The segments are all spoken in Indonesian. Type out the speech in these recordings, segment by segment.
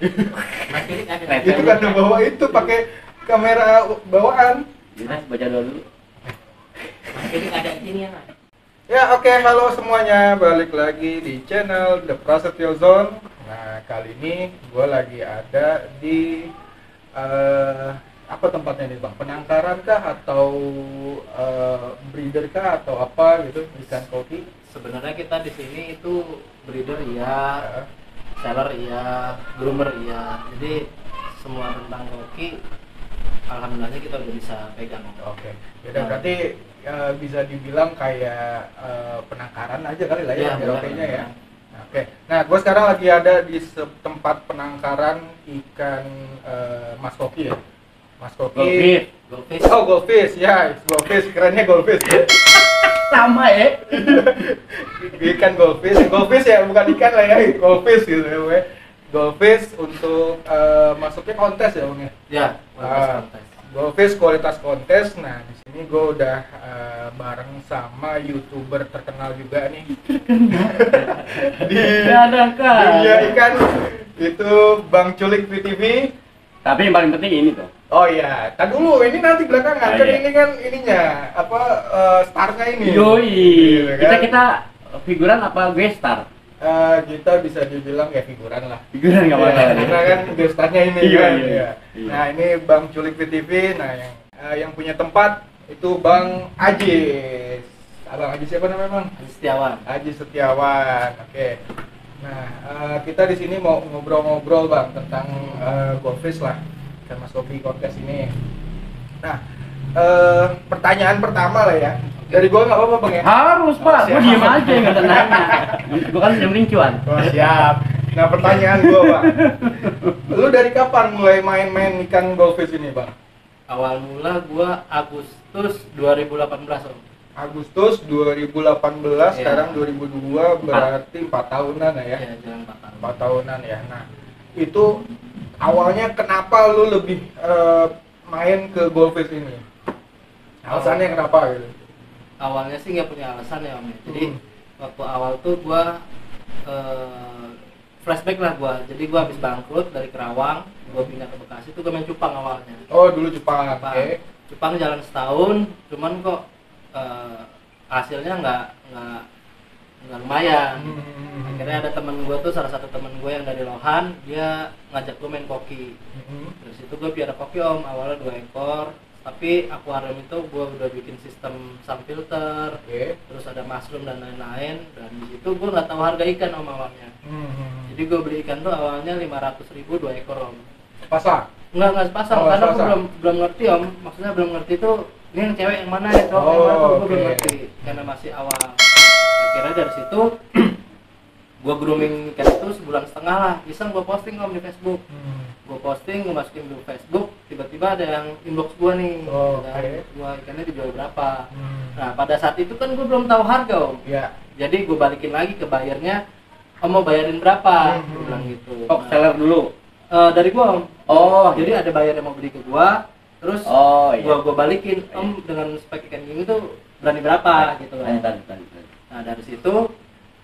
Mas Kirik ada. Itu kan bawa itu pakai kamera bawaan. Jelas baca dulu. Mas Kirik ada di sini ya Mas. Ya oke, halo semuanya, balik lagi di channel The Prasetyo Zone. Nah kali ini gue lagi ada di apa tempatnya nih bang? Penangkaran kah atau breeder kah atau apa gitu? Ikan koki? Sebenarnya kita di sini itu breeder iya, seller iya, groomer iya. Jadi semua tentang koki alhamdulillahnya kita udah bisa pegang. Oke, ya berarti bisa dibilang kayak penangkaran aja kali lah ya, BLT-nya ya. Oke, nah gue sekarang lagi ada di tempat penangkaran ikan Mas Koki ya. Mas Koki. Goldfish. Oh goldfish ya, goldfish kerennya goldfish. Sama ya. Ikan goldfish ya, bukan ikan lah ya, goldfish gitu ya. Goldfish untuk masuknya kontes ya bang ya. Ya, kontes. Goldfish kualitas kontes. Nah di sini gue udah bareng sama youtuber terkenal juga nih. di dunia ikan itu Bang Culik VTV. Tapi yang paling penting ini tuh. Oh iya, tadi dulu ini nanti belakangan kan iya. ini kan ininya apa startnya ini. Yoi. Gitu kan? Kita figuran apa guest star? Kita bisa dibilang ya figuran lah. Figuran nggak apa-apa. Ya, karena kan gestarnya ini Iya, kan. iya. Ya. Iya. Nah ini Bang Culik VTV. Nah yang punya tempat itu Bang Ajis. Abang Ajis siapa namanya Bang? Haji Setiawan. Haji Setiawan. Oke. Nah kita di sini mau ngobrol-ngobrol Bang tentang goldfish lah, ikan Mas Koki kontes ini. Nah pertanyaan pertama lah ya. Dari gua nggak apa-apa Bang ya? Harus Pak, siap. gua diem aja nggak ada nanya. Gua kan yang penting cuan. Oh, siap. Nah pertanyaan gua Bang, lu dari kapan mulai main-main ikan goldfish ini Bang? Awal mula gua Agustus 2018 Om. Agustus 2018, Iya. sekarang 2002, berarti 4 tahunan ya? Ya, jalan 4 tahun. 4 tahunan ya. Nah, itu awalnya kenapa lu lebih main ke goldfish ini? Alasannya kenapa gitu? Awalnya sih nggak punya alasan ya Om. Jadi waktu awal tuh gua flashback lah gua. Jadi gua habis bangkrut dari Kerawang, gua pindah ke Bekasi tuh gua main cupang awalnya. Oh, dulu Jepang. Cupang. Oke. Cupang jalan setahun, cuman kok hasilnya nggak lumayan. Akhirnya ada temen gue tuh, salah satu temen gue yang dari Lohan, dia ngajak gue main koki. Dari situ gue piara koki Om, awalnya 2 ekor. Tapi akuarium itu gue udah bikin sistem sun filter, terus ada mushroom dan lain-lain. Dan di situ gue nggak tahu harga ikan Om awalnya. Jadi gue beli ikan tuh awalnya 500.000 2 ekor Om. Pasang? Nggak sepasang, karena gue belum ngerti Om. Maksudnya belum ngerti tuh ini yang cewek yang mana, yang cowok yang mana tuh gue belum ngerti karena masih awal. Akhirnya dari situ gue grooming ikan itu sebulan setengah lah, iseng gue posting Om di Facebook. Gue posting, gue masukin di Facebook, tiba-tiba ada yang inbox gue nih, gue ikannya dijual berapa. Nah pada saat itu kan gue belum tahu harga Om. Iya. Jadi gue balikin lagi ke bayarnya, Om mau bayarin berapa? Gue bilang gitu. Oh, seller dulu. Dari gue Om. Oh, Jadi ada buyer yang mau beli ke gue, terus gua balikin Om dengan spek ikan gini tuh berani berapa gitu loh. Lanjut. Nah dari situ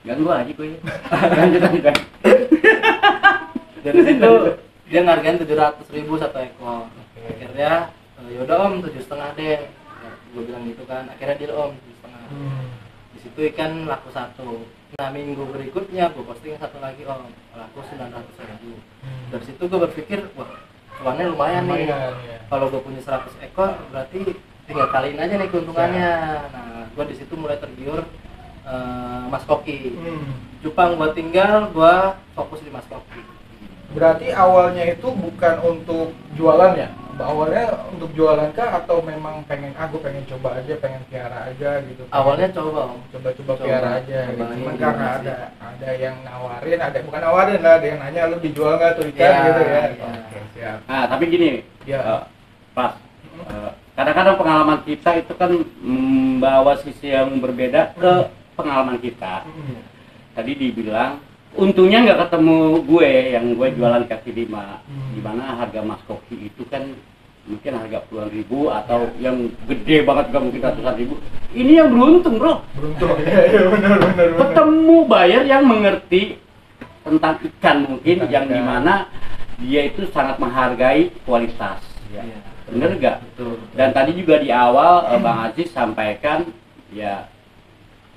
Ganggu aja gue. Lanjut. dari situ dia ngargain 700.000 1 ekor. Akhirnya yaudah Om 7,5 deh. Gue bilang gitu kan. Akhirnya deal Om 7,5. Di situ ikan laku 1. Nah minggu berikutnya gue posting satu lagi Om, laku 900.000. Dari situ gue berpikir wah cuannya lumayan nih. Ya. Kalau gue punya 100 ekor berarti tinggal kaliin aja nih keuntungannya. Nah, gue di situ mulai tergiur Mas Koki. Cupang gue tinggal, gue fokus di Mas Koki. Berarti awalnya itu bukan untuk jualan ya? Awalnya untuk jualan kah atau memang pengen gue pengen coba aja, pengen piara aja gitu? Awalnya coba Om. Coba piara aja gitu. Cobain Cuman dulu karena sih. ada yang nawarin, bukan nawarin lah, ada yang nanya lu dijual nggak tuh ikan gitu ya? Iya. Oke, siap. Nah, tapi gini, Ya. Pas. Kadang-kadang pengalaman kita itu kan membawa sisi yang berbeda ke pengalaman kita. Tadi dibilang untungnya nggak ketemu gue yang gue jualan kaki lima, di mana harga Mas Koki itu kan mungkin harga puluhan ribu atau yang gede banget juga mungkin ratusan ribu. Ini yang beruntung bro. Beruntung, iya benar. Ketemu buyer yang mengerti tentang ikan mungkin Tentang yang ikan. dimana dia itu sangat menghargai kualitas. Ya. Iya. Bener nggak? Betul. Dan tadi juga di awal Bang Aziz sampaikan ya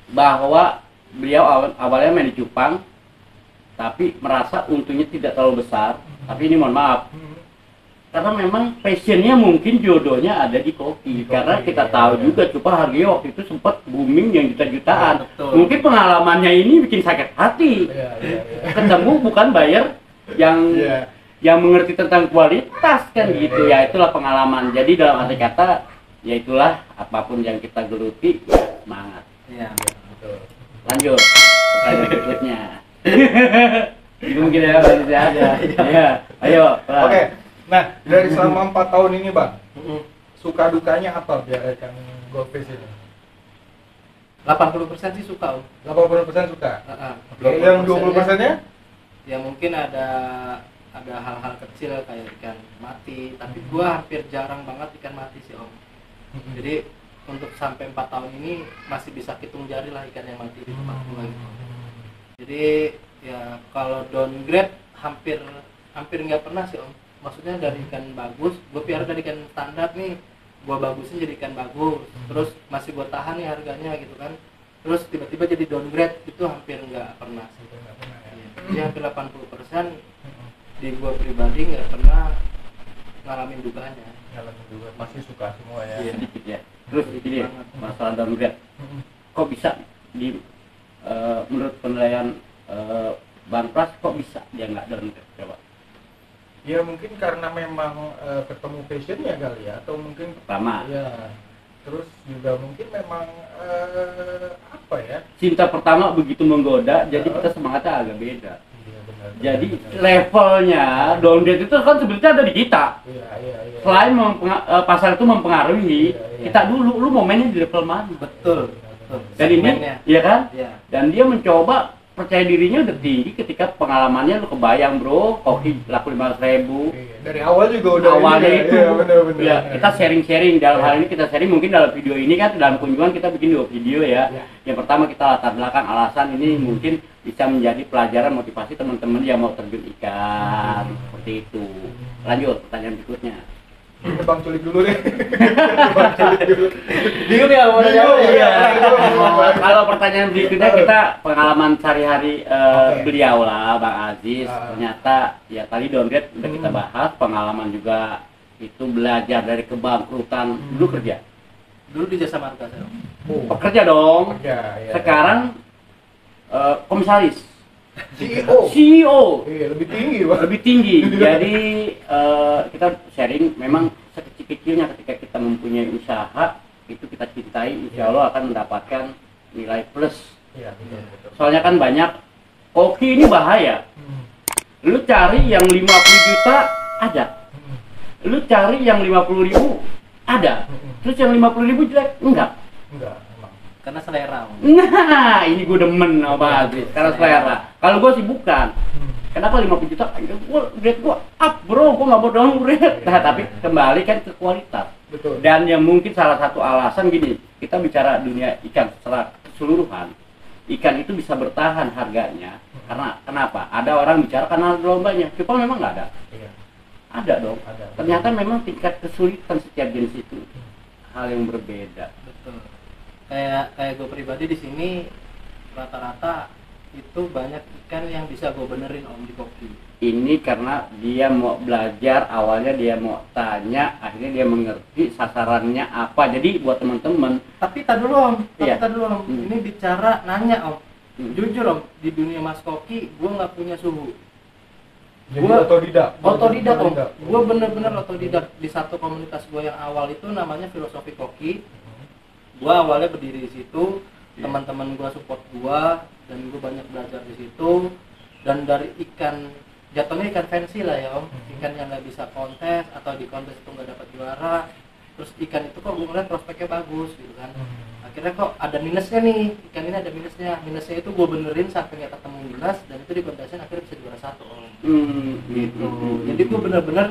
bahwa beliau awalnya main di cupang, tapi merasa untungnya tidak terlalu besar. Tapi ini mohon maaf, karena memang passionnya mungkin jodohnya ada di kopi. Karena kita tahu juga cupang harganya waktu itu sempat booming yang juta-jutaan. Betul. Mungkin pengalamannya ini bikin sakit hati. Iya. Ketemu bukan buyer yang yang mengerti tentang kualitas kan gitu ya, itulah pengalaman. Jadi dalam arti kata ya itulah apapun yang kita geluti ya semangat. Iya. Betul. Lanjut pertanyaan berikutnya. Itu mungkin ya Bang Aziz ya. Iya. Ayo. Bang. Oke. Nah, dari selama 4 tahun ini, Bang, Mm-mm. suka dukanya apa biarkan Goldfish ini? 80% sih suka, Om. 80% suka. Heeh. Oke, yang 20%-nya? Ya mungkin ada hal-hal kecil kayak ikan mati, tapi gua hampir jarang banget ikan mati sih, Om. Jadi untuk sampai 4 tahun ini masih bisa hitung jari lah ikan yang mati di tempat gua gitu. Jadi ya kalau downgrade hampir nggak pernah sih, Om. Maksudnya dari ikan bagus, gue piara dari ikan standar nih, gue bagusin jadi ikan bagus, terus masih gue tahan nih harganya gitu kan, terus tiba-tiba jadi downgrade, itu hampir nggak pernah sih. Jadi hampir 80% di gue pribadi nggak pernah ngalamin dugaannya. Ngalamin juga, masih suka semua ya. Iya. Sedikit ya. Terus ini masalah downgrade. Kok bisa di menurut penilaian Bang Pras kok bisa dia nggak downgrade coba? Ya mungkin karena memang ketemu passionnya kali ya, atau mungkin Pertama, ya, terus juga mungkin memang apa ya? cinta pertama begitu menggoda, jadi kita semangatnya agak beda. Iya, benar, Jadi benar. levelnya downgrade itu kan sebenarnya ada di kita. Iya. Selain pasar itu mempengaruhi, Iya. kita dulu lu mau mainnya di level mana? Betul. Dan ini, Segmennya. iya kan? Iya. Dan dia mencoba, percaya dirinya udah tinggi ketika pengalamannya lu kebayang bro, kopi laku 500.000. Iya, dari awal juga udah Awalnya ini, itu ya, benar. ya, kita sharing-sharing dalam hal ini, kita sharing mungkin dalam video ini kan, dalam kunjungan kita bikin 2 video ya. Ya. Yang pertama kita latar belakang alasan ini mungkin bisa menjadi pelajaran motivasi teman-teman yang mau terjun ikan seperti itu. Lanjut pertanyaan berikutnya. Ini Bang Culik dulu deh. Bang Culik dulu. Bingung ya mau Bingung, jawab iya. ya. Kalau pertanyaan berikutnya kita pengalaman sehari-hari Oke. beliau lah Bang Aziz. Ah. Ternyata ya tadi downgrade udah kita bahas, pengalaman juga itu belajar dari kebangkrutan. Dulu kerja, Dulu di Jasa Marga saya. Oh, pekerja dong. ya. Sekarang komisaris, CEO. CEO Iya, lebih tinggi, Bang. lebih tinggi. Jadi kita sharing, memang sekecil-kecilnya ketika kita mempunyai usaha itu kita cintai, insya Allah akan mendapatkan nilai plus. Iya, betul. Soalnya kan banyak koki ini bahaya. Hmm. Lu cari yang 50 juta ada, lu cari yang 50.000 ada, terus yang 50.000 jelek enggak. Enggak, emang. Karena selera, Om. Nah ini gue demen sama Aziz karena selera. Kalau gue sih bukan. Kenapa 50 juta? Grade gue up bro, gue nggak mau downgrade. Nah tapi kembali kan ke kualitas. Betul. Dan yang mungkin salah satu alasan gini, kita bicara dunia ikan secara keseluruhan, ikan itu bisa bertahan harganya karena kenapa? Ada orang bicara karena ada lombanya, cuma memang nggak ada. Iya, Ada dong. ada. Ternyata memang tingkat kesulitan setiap jenis itu hal yang berbeda. Betul. Kayak gue pribadi di sini rata-rata itu banyak ikan yang bisa gue benerin, Om, di kopi. Ini karena dia mau belajar, awalnya dia mau tanya, akhirnya dia mengerti sasarannya apa. Jadi buat teman-teman, Tapi tak dulu, Om. Iya. Tapi tak dulu, Om. Ini bicara nanya, Om. Hmm. Jujur, Om, di dunia mas koki gue nggak punya suhu. Jadi Gua- otodidak. Otodidak, Om. Gue bener-bener otodidak. Di satu komunitas gue yang awal itu namanya Filosofi Koki. Gue awalnya berdiri di situ, Iya. teman-teman gue support gue, dan gue banyak belajar di situ. Dan dari ikan, jatuhnya ikan fancy lah ya, Om. Ikan yang nggak bisa kontes atau di kontes itu nggak dapat juara. Terus ikan itu kok gue ngeliat prospeknya bagus gitu kan. Akhirnya kok ada minusnya nih, ikan ini ada minusnya itu gue benerin sampai nggak ketemu minus, dan itu dikontesin akhirnya bisa juara 1, Om. Gitu. Jadi gue bener-bener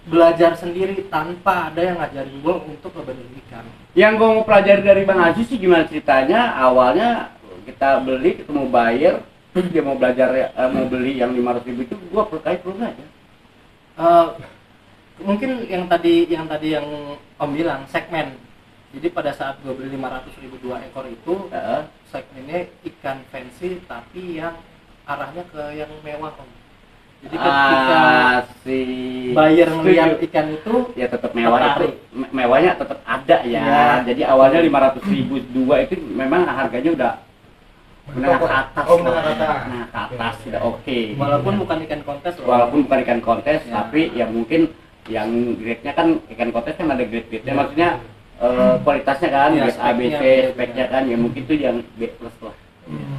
belajar sendiri tanpa ada yang ngajarin gue untuk ngebenerin ikan. Yang gue mau pelajari dari Bang Aziz sih gimana ceritanya, awalnya kita beli, ketemu buyer, terus dia mau belajar, mau beli yang 500.000 itu gue perlu aja. Mungkin yang tadi yang Om bilang segmen. Jadi pada saat gue beli 500.000 2 ekor itu segmennya ikan fancy tapi yang arahnya ke yang mewah Om. Jadi ketika buyer ngeliat ikan itu ya tetap mewah itu, mewahnya tetap ada ya. Jadi awalnya 500.000 2 itu memang harganya udah menengah ke atas. Menengah ke atas sudah oke. Walaupun bukan ikan kontes loh. Walaupun bukan ikan kontes, tapi ya mungkin yang grade-nya kan ikan kontes kan ada grade-grade-nya, maksudnya kualitasnya kan, grade A, B, C, speknya kan, ya mungkin itu yang B plus lah.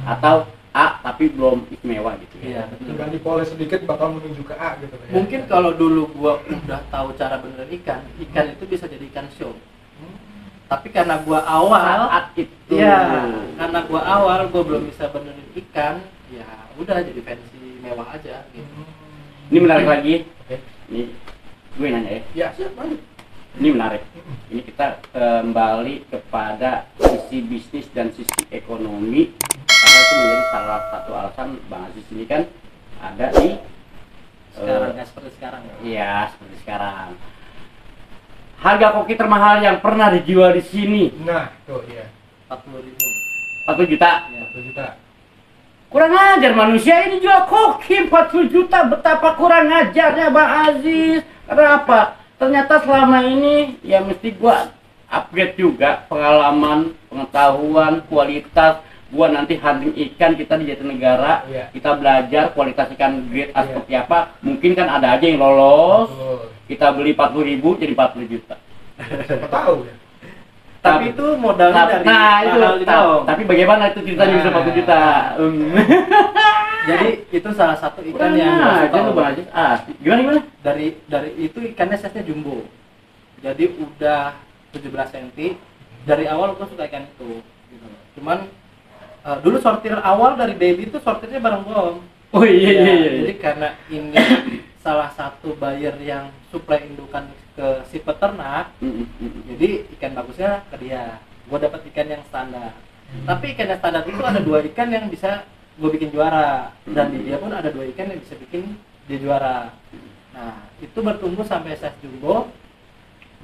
Atau A tapi belum istimewa gitu ya. Tinggal dipoles sedikit bakal menuju ke A gitu ya. Mungkin kalau dulu gua udah tahu cara bener ikan itu bisa jadi ikan show. Tapi karena gua awal saat itu. Iya, karena gua awal gua belum bisa benerin ikan, ya udah jadi fancy mewah aja gitu. Ini menarik lagi. Ini gue nanya ya. Ya, siap lanjut. Ini menarik. Ini kita kembali kepada sisi bisnis dan sisi ekonomi. Karena itu menjadi salah satu alasan Bang Aziz ini kan ada di Sekarang seperti sekarang. Iya, seperti sekarang. Harga koki termahal yang pernah dijual di sini. Nah, tuh ya. 40.000. 40 juta. Ya. 1 juta. Kurang ajar manusia ini jual koki 40 juta. Betapa kurang ajarnya Bang Aziz. Kenapa? Ternyata selama ini ya mesti gua upgrade juga pengalaman, pengetahuan, kualitas. Gua nanti hunting ikan kita di Jatinegara, kita belajar kualitas ikan grade A seperti apa. Mungkin kan ada aja yang lolos. Kita beli 40.000 jadi 40 juta. Siapa tahu ya. Tapi itu modalnya dari mahal di dalam. Tapi bagaimana itu ceritanya bisa 40 juta? Jadi itu salah satu ikan yang gua suka, tuh Bang Aziz. Gimana? Dari itu ikannya size-nya jumbo. Jadi udah 17 cm. Dari awal gua suka ikan itu. Gitu. Cuman dulu sortir awal dari baby itu sortirnya bareng gua. Oh iya. Jadi karena ini salah satu buyer yang supply indukan ke si peternak, jadi ikan bagusnya ke dia. Gua dapat ikan yang standar. Tapi ikan yang standar itu ada 2 ikan yang bisa gue bikin juara, dan di dia pun ada 2 ikan yang bisa bikin dia juara. Nah itu bertumbuh sampai size jumbo.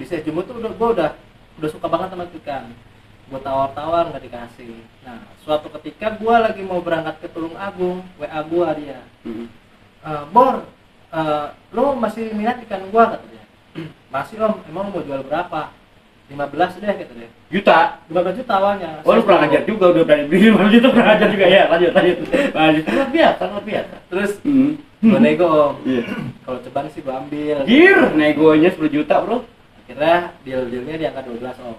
Di size jumbo tuh gue udah suka banget sama ikan. Gue tawar-tawar nggak dikasih. Nah suatu ketika gue lagi mau berangkat ke Tulung Agung, WA gue dia, Bor, lo masih minat ikan gue, kata dia. Masih Om, emang mau jual berapa? 15 deh, kata dia. Juta? 15 juta awalnya. Oh lu kurang ajar juga, udah berani beli 15 juta, kurang ajar juga ya. Lanjut. Luar biasa. Terus gue nego Om. Kalau ceban sih gue ambil. Negonya 10 juta bro. Akhirnya deal-dealnya di angka 12 Om.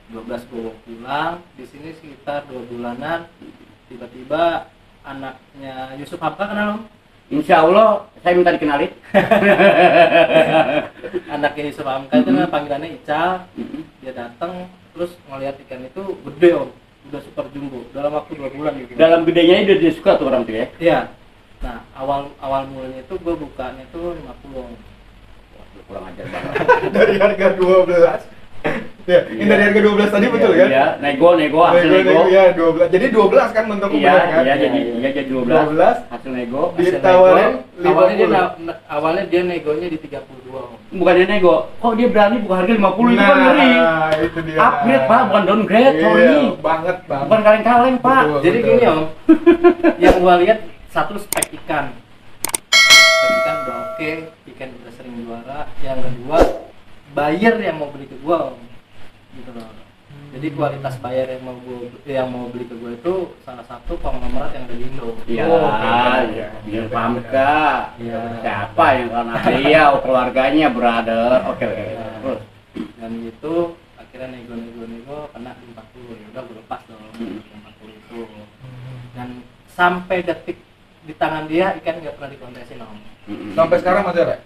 12 gue pulang, di sini sekitar 2 bulanan. Tiba-tiba anaknya Yusuf Hamka, kenal Om? Insya Allah saya minta dikenalin. Anaknya Yusuf Hamka itu panggilannya Ical. Dia datang terus ngeliat ikan itu gede Om, udah super jumbo dalam waktu 2 bulan gitu. Dalam gedenya itu dia suka tuh orang tuh ya. Iya. Nah awal mulanya itu gue bukanya tuh 50 Om. Wah, kurang ajar banget. Dari harga 12. Ya, ini dari harga 12 tadi betul kan? Iya, nego hasil nego. Iya, 12. Jadi 12 kan bentuk kan? Iya, jadi 12 hasil nego. Ditawarin awalnya dia negonya di 32 Om. Bukannya nego, kok dia berani buka harga 50 itu kan ngeri. Nah, itu dia. Upgrade Pak, bukan downgrade, sorry. Banget. Bukan kaleng-kaleng Pak. Jadi gini Om, yang gua lihat satu spek ikan. Spek ikan udah oke, ikan udah sering juara. Yang kedua, buyer yang mau beli ke gua Om. Gitu loh. Jadi kualitas buyer yang mau beli ke gua itu salah satu konglomerat yang ada di Indo. Iya. Biar paham Kak. Iya. Siapa yang karena beliau keluarganya brother. Oke. Terus dan gitu akhirnya nego kena di 40. Ya udah gua lepas dong 40 itu. Dan sampai detik di tangan dia ikan nggak pernah dikontesin Om. Sampai sekarang masih ada?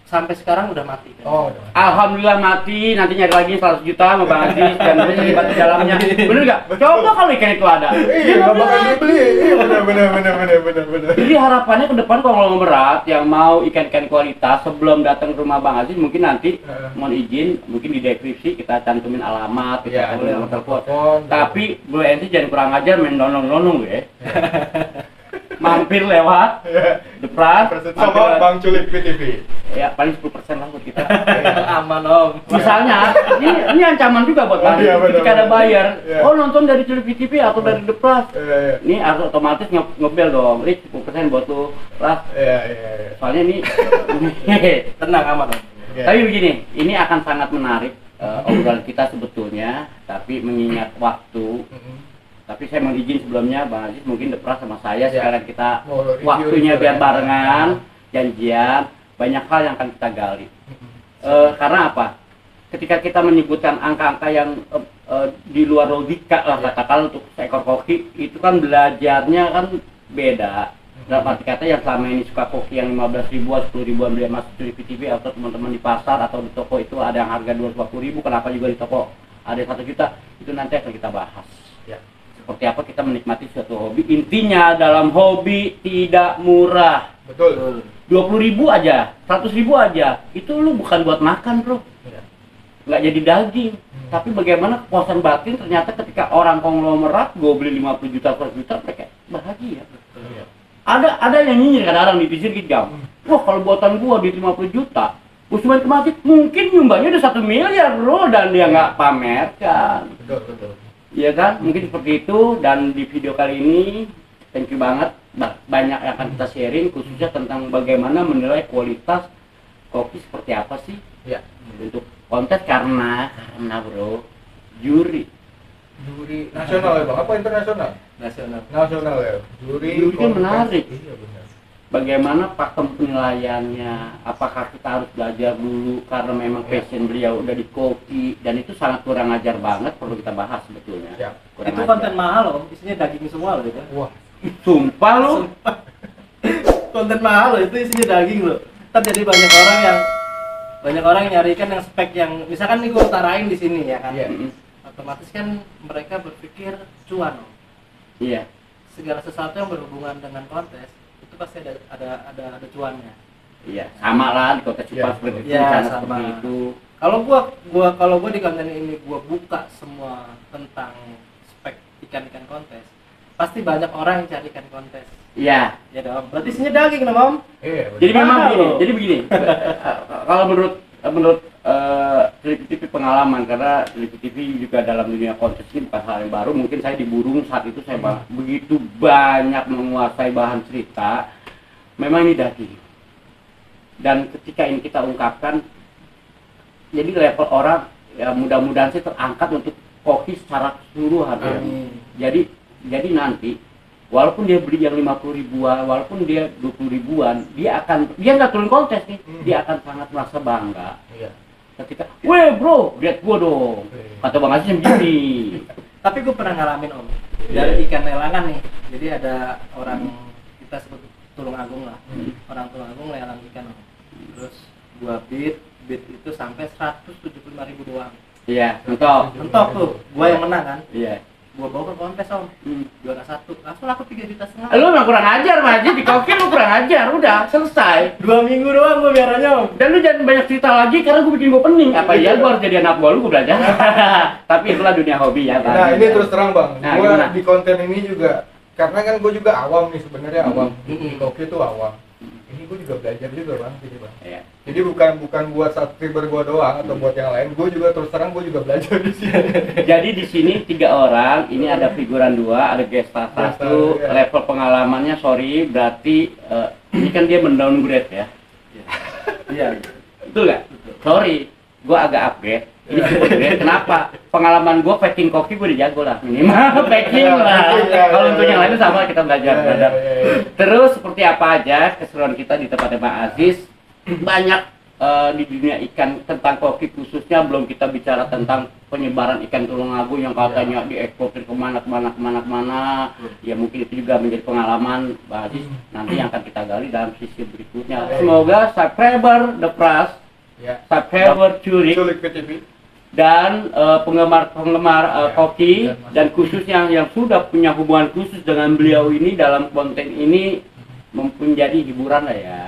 Sampai sekarang udah mati kan? Oh, alhamdulillah mati, nanti nyari lagi 100 juta sama Bang Aziz dan gue terlibat di dalamnya. Bener nggak? Coba kalau ikan itu ada. Iya, nggak bakal dibeli. Iya, bener. Jadi harapannya ke depan konglomerat yang mau ikan-ikan kualitas sebelum datang ke rumah Bang Aziz mungkin nanti mohon izin, mungkin di deskripsi kita cantumin alamat, kita cantumin nomor telepon. Tapi Bu Enti jangan kurang ajar main nonong-nonong ya. mampir lewat The Pras, sama Bang Culik PTV. ya paling 10% lah buat kita. Aman om. Misalnya, ini ancaman juga buat kalian. Iya, benar, Ketika ada benar. bayar, Iya. oh nonton dari Culik PTV atau dari The Pras, Iya. ini harus otomatis ngebel dong. Ini 10% buat lu, Pras. Iya. Soalnya ini, Tenang aman om. tapi begini, ini akan sangat menarik obrolan kita sebetulnya, tapi mengingat waktu. Tapi saya mau izin sebelumnya, Bang Aziz, mungkin The Pras sama saya sekarang kita Mau review waktunya gitu biar ya. barengan, janjian, banyak hal yang akan kita gali. Karena apa? Ketika kita menyebutkan angka-angka yang di luar logika lah katakan untuk seekor koki, itu kan belajarnya kan beda. Dalam arti kata yang selama ini suka koki yang 15 ribuan, 10 ribuan beli masuk di PTV atau teman-teman di pasar atau di toko itu ada yang harga 250 ribu, kenapa juga di toko ada 1 juta, itu nanti akan kita bahas. Ya. Seperti apa kita menikmati suatu hobi. Intinya dalam hobi tidak murah. Betul. 20 ribu aja, 100 ribu aja, itu lu bukan buat makan bro, Iya. nggak jadi daging. Tapi bagaimana kepuasan batin ternyata ketika orang konglomerat gue beli 50 juta, 100 juta, mereka bahagia. Iya. Ada yang nyinyir kadang-kadang netizen gitu, wah kalau buatan gua di 50 juta, gua cuma kemati, mungkin nyumbangnya udah 1 miliar bro, dan dia nggak pamerkan. Betul. Iya kan, mungkin seperti itu. Dan di video kali ini, thank you banget, banyak yang akan kita sharing, khususnya tentang bagaimana menilai kualitas kopi seperti apa sih Ya. untuk kontes, karena bro, juri Nasional ya Bang, apa internasional? Nasional ya. Juri Jurinya menarik. Iya benar. Bagaimana pakem penilaiannya, apakah kita harus belajar dulu karena memang passion beliau udah di kopi, dan itu sangat kurang ajar banget, perlu kita bahas sebetulnya. Ya. Kurang Itu ajar. konten mahal om, isinya daging semua loh itu. Wah. Sumpah lu. Konten mahal loh, itu isinya daging loh. Ntar jadi banyak orang yang nyarikan yang spek yang misalkan nih gue utarain di sini ya kan. Iya. Otomatis kan mereka berpikir cuan om. Iya. Segala sesuatu yang berhubungan dengan kontes itu pasti ada cuannya. Iya, sama lah di kota Iya. Cepat seperti itu, Iya, sana sama. seperti itu. Kalau gua di konten ini gua buka semua tentang spek ikan kontes, pasti banyak orang yang cari ikan kontes. Iya. Ya dong. Berarti isinya daging dong om. Iya. Jadi memang Mahal begini. loh. Jadi begini. Kalau menurut TV pengalaman, karena TV juga dalam dunia kontes ini bukan hal yang baru. Mungkin saya di Burung saat itu saya begitu banyak menguasai bahan cerita. Memang ini daging. Dan ketika ini kita ungkapkan, jadi level orang ya mudah-mudahan sih terangkat untuk koki secara keseluruhan. Ya. Jadi nanti walaupun dia beli yang 50 ribuan, walaupun dia 20 ribuan, dia nggak turun kontes nih, dia akan sangat merasa bangga. Iya. Ketika, weh bro, lihat gua dong, kata Bang Aziz begini. Tapi gue pernah ngalamin om dari ikan lelangan nih. Jadi ada orang kita sebut Tulungagung lah, orang Tulungagung lelang ikan om. Terus gua bid itu sampai 175.000 doang. Iya, mentok. Mentok tuh, gua yang menang kan. Iya. Gua bawa ke kontes om, juara 1, langsung aku 3,5 juta. Lu emang kurang ajar Bang Aziz, di koki lu kurang ajar, udah selesai. 2 minggu doang gua biarannya om. Dan lu jangan banyak cerita lagi karena gua bikin gua pening. Apa iya gua harus jadi anak buah lu, gua belajar. Tapi itulah dunia hobi ya Bang. Nah, ini terus terang Bang. Nah, Gua gimana? di konten ini juga karena kan gue juga awam nih sebenarnya awam. Mm-mm. Di kopi itu awam. Ini gue juga belajar juga Bang, jadi Bang. Iya. Jadi bukan buat subscriber gue doang atau buat yang lain, gue juga terus terang gue juga belajar di sini. Jadi di sini 3 orang, ini ada figuran 2, ada guest star 1, Iya. level pengalamannya sorry, berarti ini kan dia mendowngrade ya. Iya. Betul nggak? Sorry, gua agak upgrade. Ini upgrade. Kenapa? Pengalaman gua packing kopi gua udah jago lah, minimal packing lah. Iya. Kalau untuk yang lain sama kita belajar. Iya. Terus seperti apa aja keseruan kita di tempatnya Bang Aziz, banyak di dunia ikan tentang kopi khususnya, belum kita bicara tentang penyebaran ikan Tulungagung yang katanya diekspor kemana. Ya mungkin itu juga menjadi pengalaman Bang Aziz nanti yang akan kita gali dalam sisi berikutnya. Semoga subscriber The Pras, Ya. subscriber Culik, Culik PTV. dan penggemar kopi Dan dan khususnya yang sudah punya hubungan khusus dengan beliau ini dalam konten ini menjadi hiburan lah ya.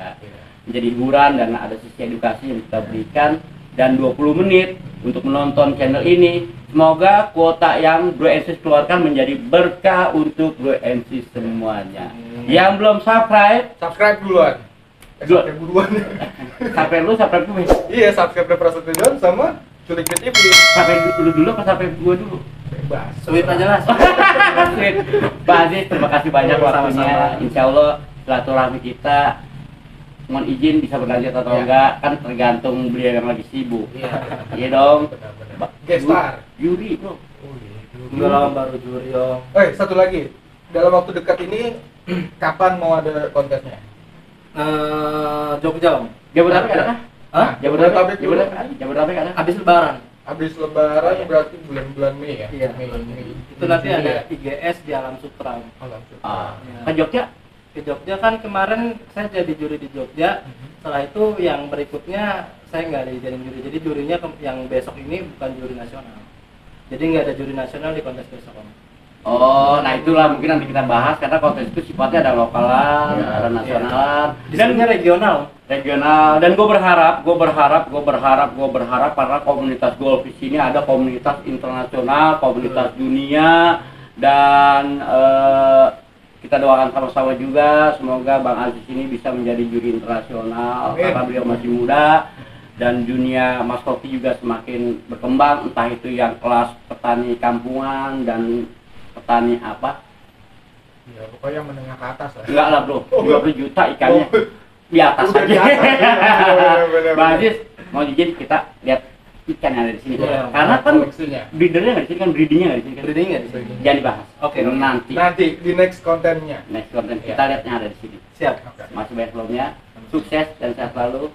Menjadi hiburan dan ada sisi edukasi yang kita berikan, dan 20 menit untuk menonton channel ini. Semoga kuota yang Bro NC keluarkan menjadi berkah untuk Bro NC semuanya. Yang belum subscribe duluan. Duluan. Subscribe buruan. subscribe lu, subscribe gue. Iya, subscribe The Prasetyo John sama Culik TV. Subscribe dulu apa subscribe gue dulu? Bebas. Sweet aja lah. Sweet. Pak Aziz, terima kasih banyak waktunya. Sama-sama. Insya Allah silaturahmi kita mohon izin bisa berlanjut atau Iya. enggak kan tergantung beliau yang lagi sibuk. Iya. Iya dong. Benar-benar. Guest star. Yuri bro. Oh, iya. Enggak lah baru juri om. Satu lagi. Dalam waktu dekat ini kapan mau ada kontesnya? Jogja om. Jabodetabek ada kah? Hah? Jabodetabek dulu. Jabodetabek ada. Habis lebaran. Habis lebaran berarti bulan-bulan Mei ya? Iya. Mei. Itu nanti Juni ada ya? IGS di Alam Sutra. Om. Oh, langsung. Ah. Iya. Ke Jogja? Ke Jogja kan kemarin saya jadi juri di Jogja. Setelah itu yang berikutnya saya nggak dijadiin juri. Jadi jurinya yang besok ini bukan juri nasional. Jadi nggak ada juri nasional di kontes besok om. Oh, nah itulah mungkin nanti kita bahas karena kontes itu sifatnya ada lokalan, Iya. ada nasionalan, Disebutnya regional. regional. Dan gue berharap para komunitas golf di sini ada komunitas internasional, komunitas dunia, dan kita doakan sama-sama juga semoga Bang Aziz ini bisa menjadi juri internasional. Amin. Karena beliau masih muda dan dunia mas hoki juga semakin berkembang, entah itu yang kelas petani kampungan dan petani apa. Ya, pokoknya yang menengah ke atas lah. Enggak lah bro, 20 juta ikannya di atas Udah aja. di atas, bener-bener. Bang Aziz, mau izin kita lihat ikan yang ada di sini. Iya. Karena kan koleksinya. breedernya nggak di sini kan, breedingnya nggak di sini kan. Breeding nggak di sini? Jangan dibahas. Oke. Nanti Nanti di next kontennya. next konten kita lihat yang ada di sini. Siap. Oke. Masih banyak belumnya. Sukses dan sehat selalu.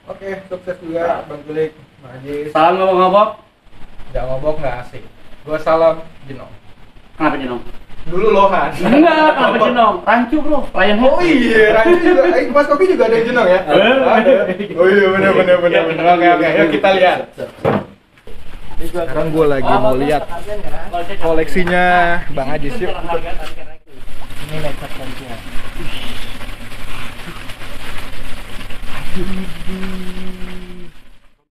Oke, sukses juga Bang Culik, Bang Ajis. Salam ngobok-ngobok. Nggak ngobok nggak asik. Gua salam Jenong. Kenapa jenong? Dulu Lohan. Enggak, kenapa jenong? Rancu bro, Ryan Head. Oh iya, Rancu juga. Mas Kopi juga ada yang Jenong ya? Ada. Oh iya, benar. Oke. Yuk kita lihat. Sekarang gua lagi mau lihat koleksinya Bang Ajis, yuk. Ini lecet kantian.